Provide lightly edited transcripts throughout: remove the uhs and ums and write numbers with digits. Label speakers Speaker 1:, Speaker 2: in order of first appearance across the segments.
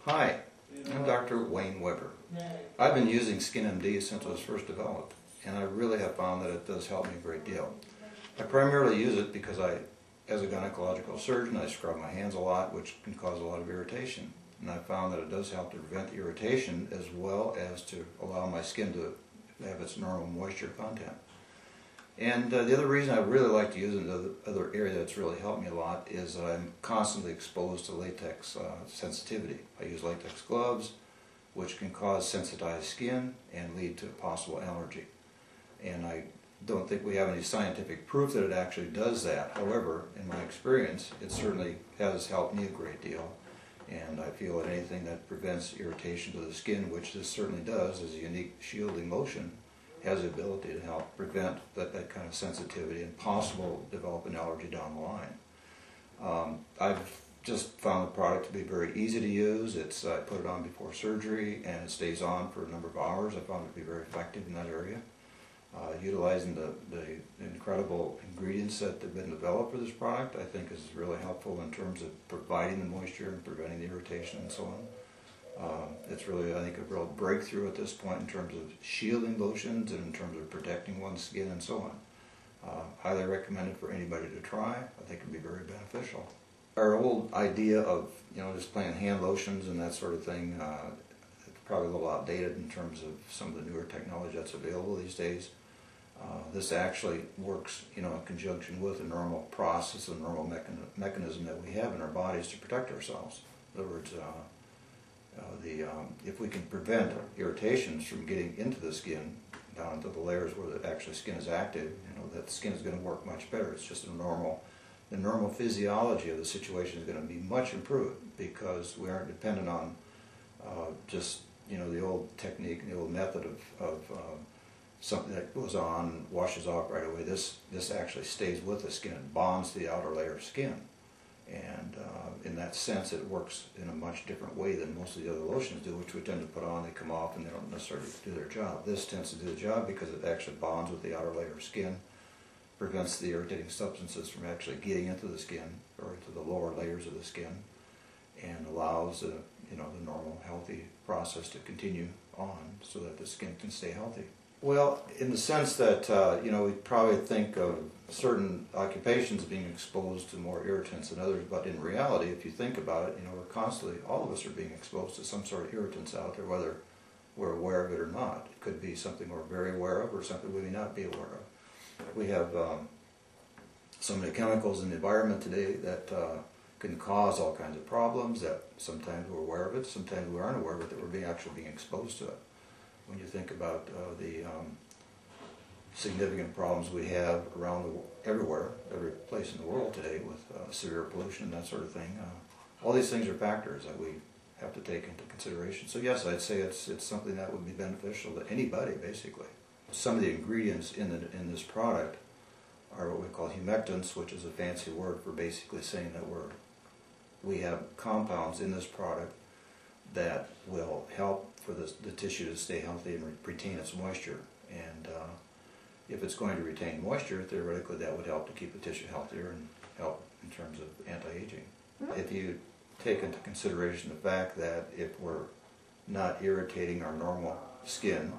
Speaker 1: Hi, I'm Dr. Wayne Weber. I've been using SkinMD since it was first developed, and I really have found that it does help me a great deal. I primarily use it because as a gynecological surgeon, I scrub my hands a lot, which can cause a lot of irritation. And I found that it does help to prevent irritation as well as to allow my skin to have its normal moisture content. And the other reason I really like to use it, the other area that's really helped me a lot, is I'm constantly exposed to latex sensitivity. I use latex gloves, which can cause sensitized skin and lead to possible allergy. And I don't think we have any scientific proof that it actually does that. However, in my experience, it certainly has helped me a great deal. And I feel that anything that prevents irritation to the skin, which this certainly does, is a unique shielding lotion, has the ability to help prevent that kind of sensitivity and possible develop an allergy down the line. I've just found the product to be very easy to use. I put it on before surgery and it stays on for a number of hours. I found it to be very effective in that area. Utilizing the incredible ingredients that have been developed for this product, I think is really helpful in terms of providing the moisture and preventing the irritation and so on. It's really, I think, a real breakthrough at this point in terms of shielding lotions and in terms of protecting one's skin and so on. Highly recommended for anybody to try. I think it would be very beneficial. Our old idea of, just plain hand lotions and that sort of thing, it's probably a little outdated in terms of some of the newer technology that's available these days. This actually works, in conjunction with a normal process, a normal mechanism that we have in our bodies to protect ourselves. In other words, if we can prevent irritations from getting into the skin, down into the layers where the actual skin is active, that the skin is going to work much better. It's just the normal physiology of the situation is going to be much improved because we aren't dependent on just the old technique and the old method of something that goes on and washes off right away. This actually stays with the skin and bonds to the outer layer of skin. And in that sense, it works in a much different way than most of the other lotions do, which we tend to put on, they come off, and they don't necessarily do their job. This tends to do the job because it actually bonds with the outer layer of skin, prevents the irritating substances from actually getting into the skin or into the lower layers of the skin, and allows the normal healthy process to continue on so that the skin can stay healthy. Well, in the sense that, we probably think of certain occupations being exposed to more irritants than others, but in reality, if you think about it, we're constantly, all of us are being exposed to some sort of irritants out there, whether we're aware of it or not. It could be something we're very aware of or something we may not be aware of. We have so many chemicals in the environment today that can cause all kinds of problems that sometimes we're aware of it, sometimes we aren't aware of it, that we're actually being exposed to it. When you think about the significant problems we have around everywhere, every place in the world today with severe pollution and that sort of thing, all these things are factors that we have to take into consideration. So yes, I'd say it's something that would be beneficial to anybody, basically. Some of the ingredients in this product are what we call humectants, which is a fancy word for basically saying that we have compounds in this product that will help for the tissue to stay healthy and retain its moisture. And if it's going to retain moisture, theoretically that would help to keep the tissue healthier and help in terms of anti-aging. If you take into consideration the fact that if we're not irritating our normal skin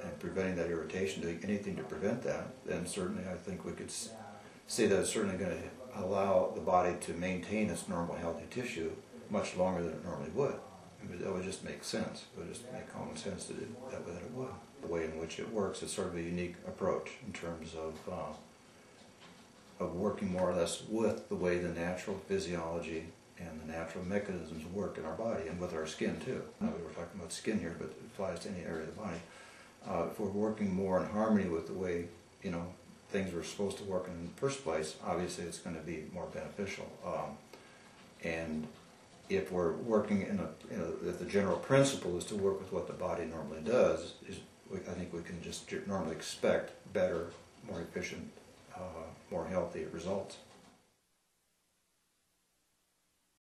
Speaker 1: and preventing that irritation, doing anything to prevent that, then certainly I think we could say that it's certainly going to allow the body to maintain its normal healthy tissue much longer than it normally would. That would just make sense. It would just make common sense to do that it would. The way in which it works is sort of a unique approach in terms of working more or less with the way the natural physiology and the natural mechanisms work in our body and with our skin too. Now we're talking about skin here, but it applies to any area of the body. If we're working more in harmony with the way things were supposed to work in the first place, obviously it's going to be more beneficial. And if we're working if the general principle is to work with what the body normally does, I think we can just normally expect better, more efficient, more healthy results.